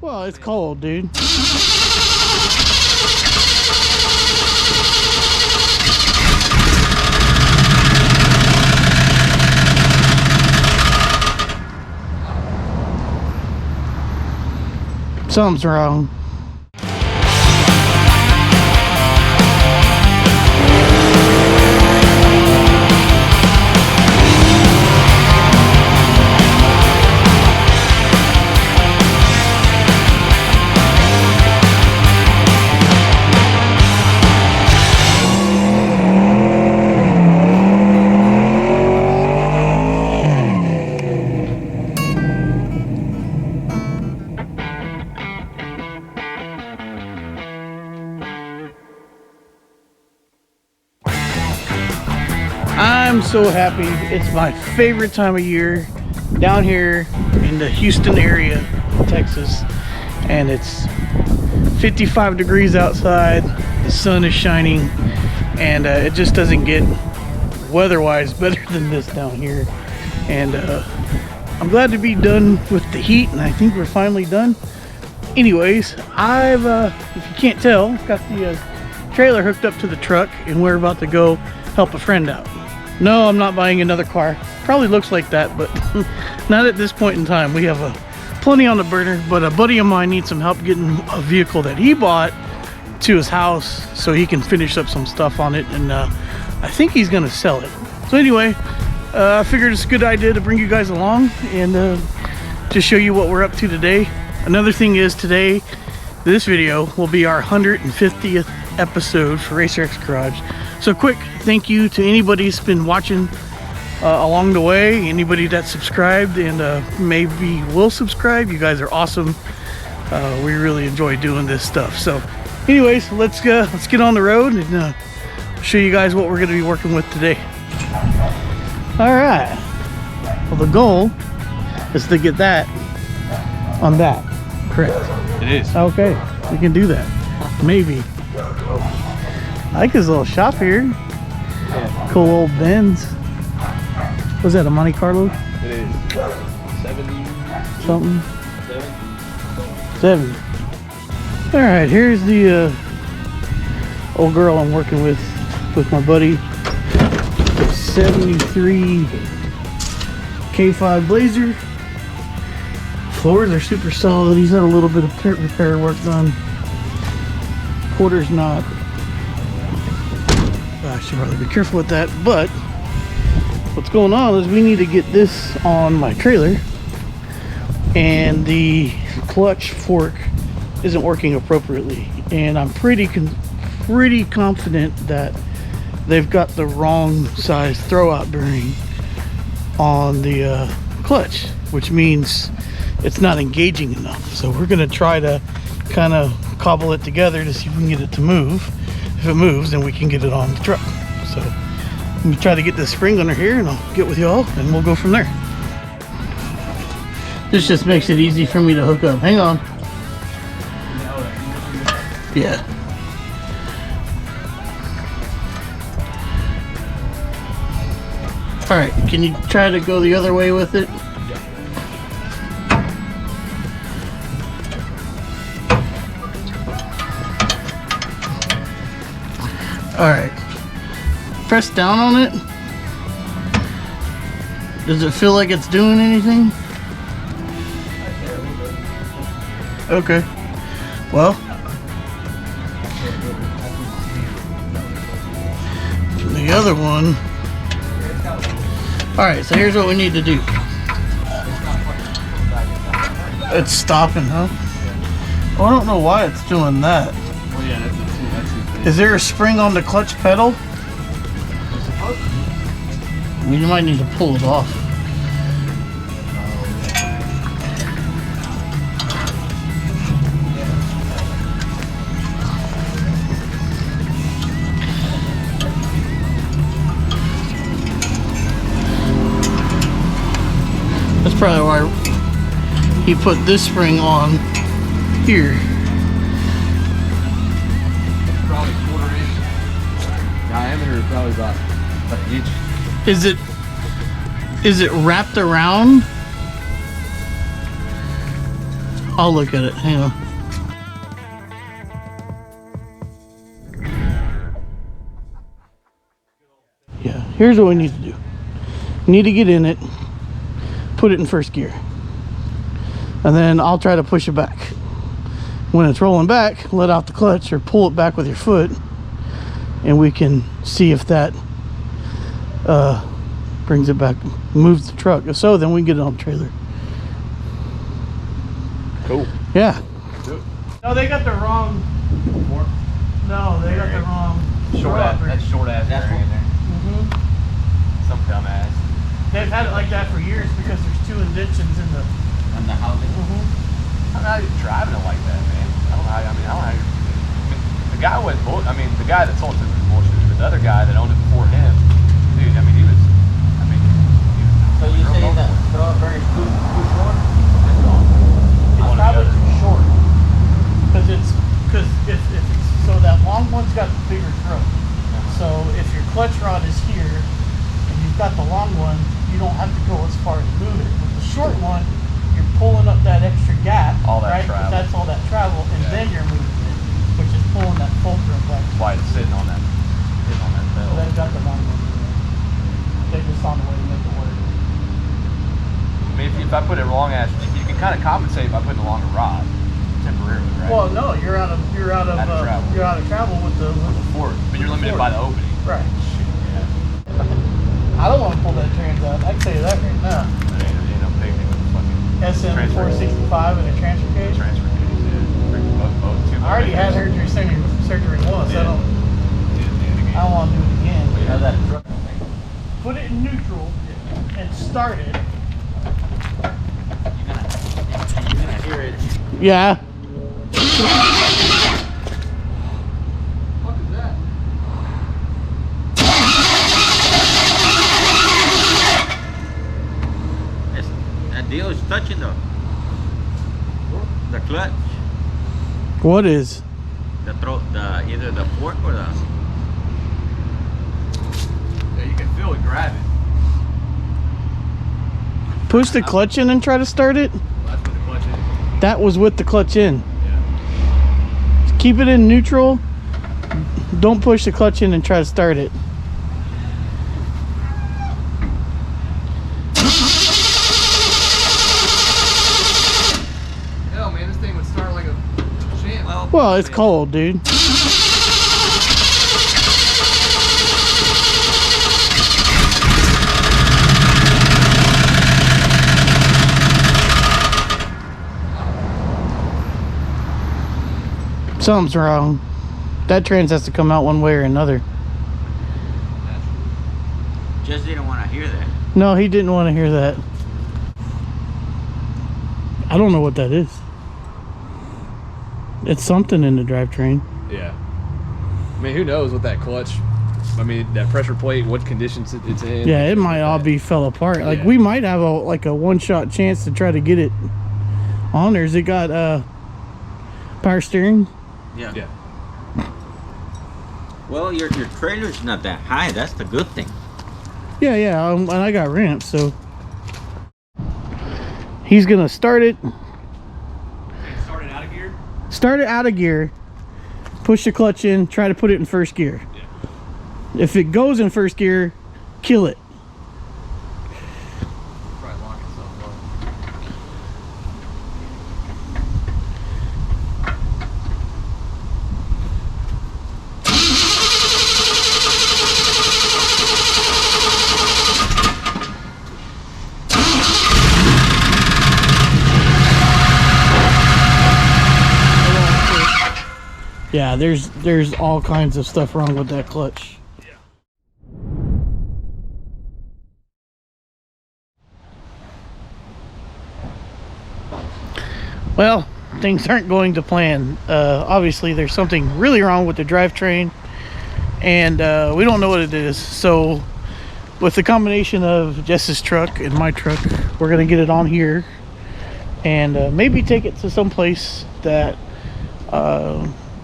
Well, it's cold, dude. Something's wrong. I'm so happy. It's my favorite time of year down here in the Houston area, Texas, and it's 55 degrees outside. The sun is shining, and it just doesn't get weather-wise better than this down here. And I'm glad to be done with the heat, and I think we're finally done. Anyways, I've if you can't tell, got the trailer hooked up to the truck, and we're about to go help a friend out. No, I'm not buying another car. Probably looks like that, but not at this point in time. We have plenty on the burner, but a buddy of mine needs some help getting a vehicle that he bought to his house so he can finish up some stuff on it, and I think he's gonna sell it. So anyway, I figured it's a good idea to bring you guys along and to show you what we're up to today. Another thing is today, this video will be our 150th episode for Racerxgarage. So quick thank you to anybody who's been watching along the way, anybody that subscribed and maybe will subscribe. You guys are awesome. We really enjoy doing this stuff. So anyways, let's get on the road and show you guys what we're going to be working with today. All right, well, the goal is to get that on that, correct? It is. Okay, we can do that. Maybe. I like his little shop here. Yeah. Cool old Benz. Was that a Monte Carlo? It is. 70 something. 70. All right, here's the old girl I'm working with my buddy. The 73 K5 Blazer. Floors are super solid. He's had a little bit of repair work done. Quarters not. I should probably be careful with that, but what's going on is we need to get this on my trailer, and the clutch fork isn't working appropriately, and I'm pretty confident that they've got the wrong size throwout bearing on the clutch, which means it's not engaging enough. So we're going to try to kind of cobble it together to see if we can get it to move. If it moves, then we can get it on the truck. So let me try to get this spring under here, and I'll get with y'all and we'll go from there. This just makes it easy for me to hook up. Hang on. Yeah. All right, can you try to go the other way with it? All right, press down on it. Does it feel like it's doing anything? Okay, well, the other one. All right, so here's what we need to do. It's stopping, huh? Oh, I don't know why it's doing that. Well, yeah, that's Is there a spring on the clutch pedal? We might need to pull it off. That's probably why he put this spring on here. probably quarter-inch diameter, probably about an inch. Is it wrapped around? I'll look at it. Hang on. Yeah, here's what we need to do. We need to get in it, put it in first gear, and then I'll try to push it back. When it's rolling back, let out the clutch or pull it back with your foot, and we can see if that brings it back, moves the truck. If so, then we can get it on the trailer. Cool. Yeah. Do it. No, they got the wrong. No, they got the wrong. Short ass. That's short ass bearing in there. Some dumbass. They've had it like that for years because there's 2 indentions in the housing. I don't know how you're driving it like that, man. I don't know how. I mean, I don't know how you're. The guy was bull. I mean, the guy that sold it to me was bullshit. But the other guy that owned it before him, dude. I mean, he was. I mean, he was. So you say that throttle bearing is too short? It's probably too short because if it's so that long one's got the bigger throat. So if your clutch rod is here and you've got the long one, you don't have to go as far as move it. With the short one, you're pulling up that extra gap, All that right? travel. That's all that travel, and then you're moving it, which is pulling that fulcrum back. That's why it's sitting on that. Sitting on that So belt. they've got the wrong one. They just found a way to make it work. I mean, if I put a long ass, you can kind of compensate by putting a longer rod temporarily, right? Well, no, you're out of travel with the Forward, but you're limited by the opening. right. Shit, yeah. I don't want to pull that trans out. I can tell you that right now. There ain't no big thing with the fucking SM transfer 465 and a transfer case. transfer case. Yeah. Both two. I already had surgery once. Yeah. I don't want to do it again. You have that truck. Put it in neutral and start it. You're gonna hear it. Yeah. What is that? That deal is touching the clutch, What is? the either the fork or the. Yeah, you can feel it grabbing. Push the clutch in and try to start it? Well, that's what the clutch is. That was with the clutch in. Yeah. Keep it in neutral. Don't push the clutch in and try to start it. Hell, man, this thing would start like a champ. Well, it's cold, dude. Something's wrong. That trans has to come out one way or another. Just didn't want to hear that. No, he didn't want to hear that. I don't know what that is. It's something in the drivetrain. Yeah. I mean, who knows what that clutch, I mean, that pressure plate, what conditions it's in. Yeah, it might all be fell apart. Like Yeah. we might have a one-shot chance to try to get it on there. Has it got power steering? Yeah. Yeah. Well, your trailer's not that high. That's the good thing. Yeah, and I got ramps, so he's gonna start it. Start it out of gear? Start it out of gear. Push the clutch in. Try to put it in first gear. Yeah. If it goes in first gear, kill it. Probably lock itself up. Yeah, there's all kinds of stuff wrong with that clutch. Well, things aren't going to plan. Obviously, there's something really wrong with the drivetrain, and we don't know what it is. So, with the combination of Jess's truck and my truck, we're gonna get it on here, and maybe take it to some place that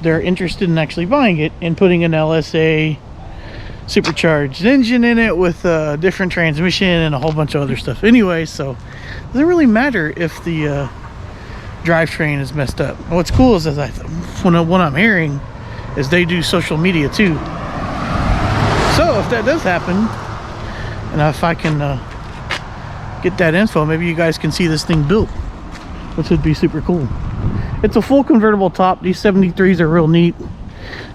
they're interested in actually buying it and putting an LSA supercharged engine in it with a different transmission and a whole bunch of other stuff. Anyway, so it doesn't really matter if the drivetrain is messed up. And what's cool is that what I'm hearing is they do social media too. So if that does happen, and if I can get that info, maybe you guys can see this thing built, which would be super cool. It's a full convertible top. These 73s are real neat.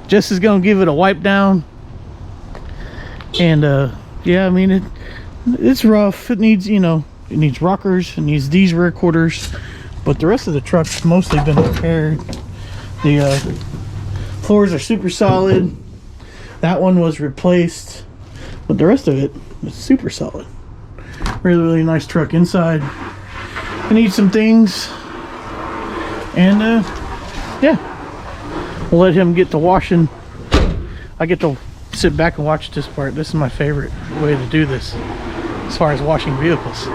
Jess is gonna give it a wipe down, and yeah, I mean it's rough. It needs, you know, it needs rockers, it needs these rear quarters, but the rest of the truck's mostly been repaired. The floors are super solid. That one was replaced, but the rest of it is super solid. Really nice truck inside. I need some things, and yeah, we'll let him get to washing. I get to sit back and watch this part. This is my favorite way to do this as far as washing vehicles.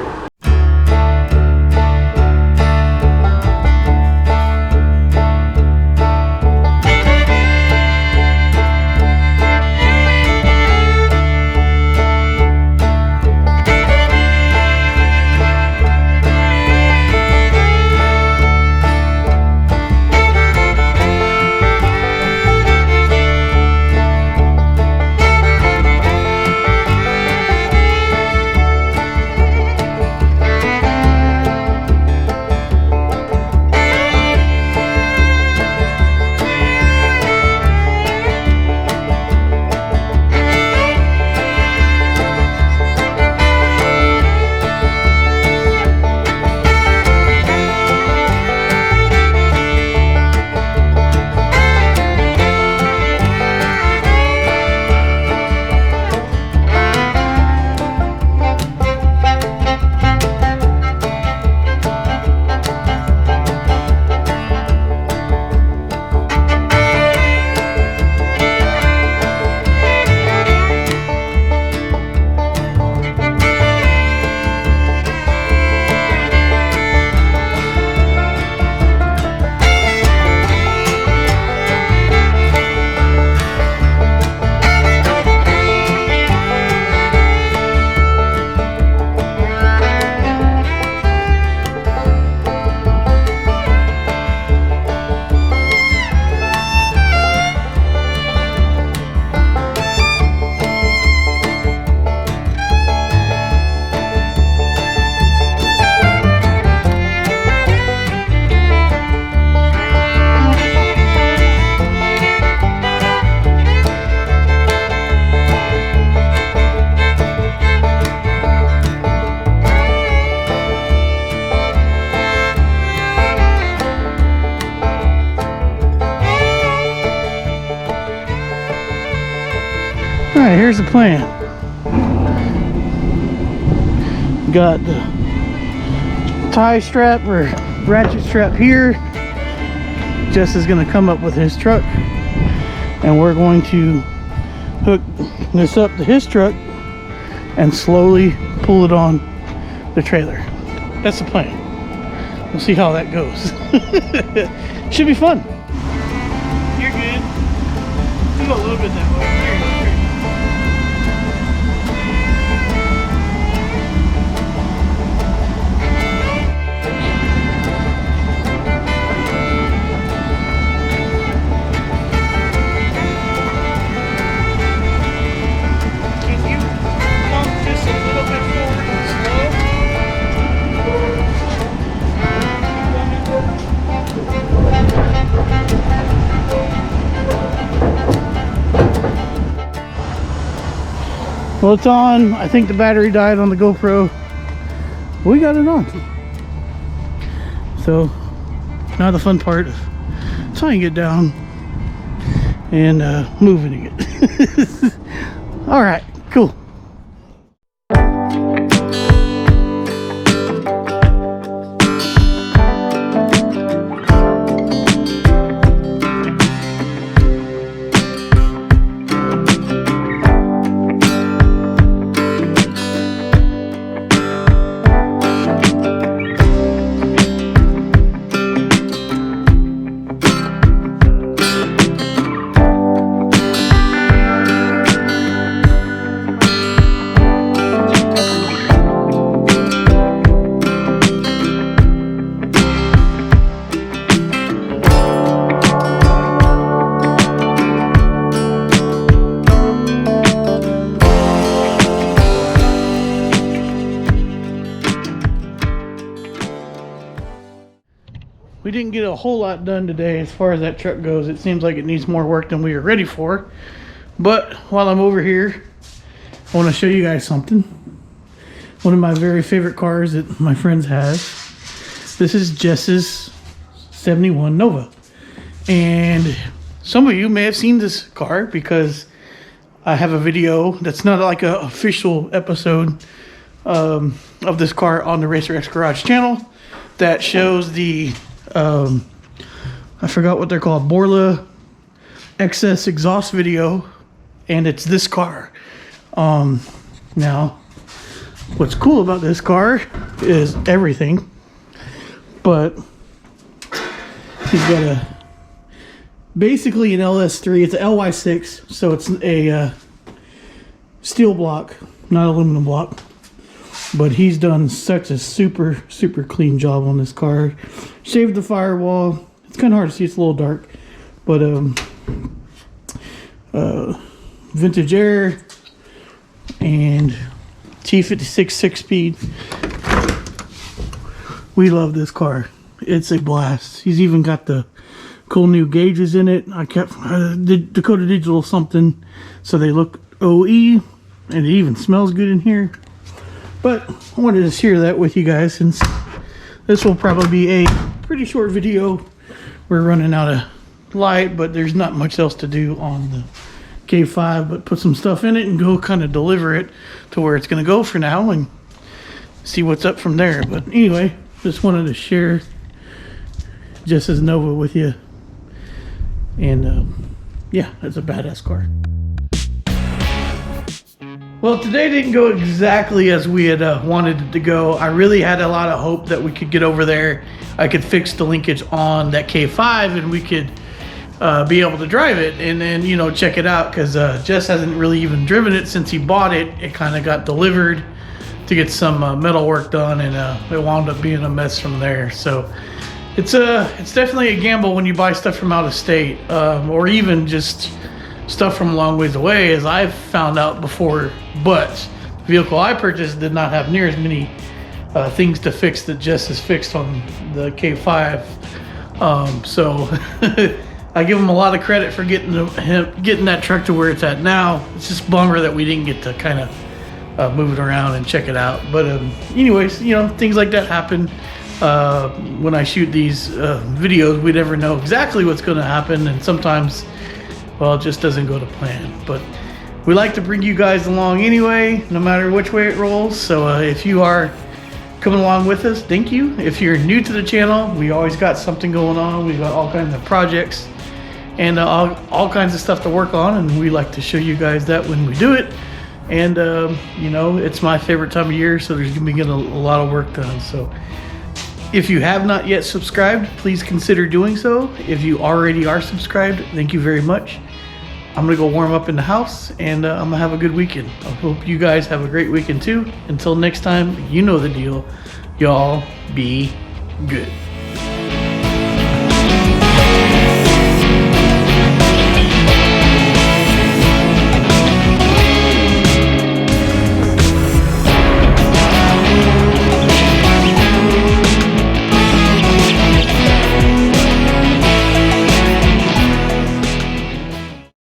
Alright, here's the plan. Got the tie strap or ratchet strap here. Jess is going to come up with his truck, and we're going to hook this up to his truck and slowly pull it on the trailer. That's the plan. We'll see how that goes. Should be fun. You're good. Do a little bit that way. There you go. Well, it's on. I think the battery died on the GoPro. We got it on. So now the fun part of tying it down and moving it. All right, cool. get a whole lot done today as far as that truck goes. It seems like it needs more work than we were ready for. But while I'm over here, I want to show you guys something. One of my very favorite cars that my friends has. This is Jess's 71 Nova. And some of you may have seen this car because I have a video that's not like an official episode of this car on the Racerxgarage channel that shows the, I forgot what they're called, Borla excess exhaust video, and it's this car. Now, what's cool about this car is everything, but he's got basically an LS3. It's an LY6, so it's a steel block, not aluminum block. But he's done such a super clean job on this car. Shaved the firewall. It's kind of hard to see, it's a little dark, but vintage air and T56 6-speed. We love this car. It's a blast. He's even got the cool new gauges in it. I kept Dakota Digital something, so they look OE, and it even smells good in here. But I wanted to share that with you guys since this will probably be a pretty short video. We're running out of light, but there's not much else to do on the K5 but put some stuff in it and go kind of deliver it to where it's going to go for now and see what's up from there. But anyway, just wanted to share Jess's Nova with you. And yeah, it's a badass car. Well, today didn't go exactly as we had wanted it to go. I really had a lot of hope that we could get over there. I could fix the linkage on that K5 and we could be able to drive it and then, you know, check it out, because Jess hasn't really even driven it since he bought it. It kind of got delivered to get some metal work done, and it wound up being a mess from there. So it's definitely a gamble when you buy stuff from out of state, or even just stuff from a long ways away, as I've found out before. But the vehicle I purchased did not have near as many things to fix that Jess has fixed on the K5. So I give him a lot of credit for getting that truck to where it's at now. It's just a bummer that we didn't get to kind of move it around and check it out. But anyways, you know, things like that happen. When I shoot these videos, we never know exactly what's going to happen, and sometimes, well, it just doesn't go to plan. But we like to bring you guys along anyway, no matter which way it rolls. So if you are coming along with us, thank you. If you're new to the channel, we always got something going on. We've got all kinds of projects and all kinds of stuff to work on, and we like to show you guys that when we do it. And you know, it's my favorite time of year, so there's gonna be getting a lot of work done. So if you have not yet subscribed, please consider doing so. If you already are subscribed, thank you very much. I'm gonna go warm up in the house, and I'm gonna have a good weekend. I hope you guys have a great weekend too. Until next time, you know the deal. Y'all be good.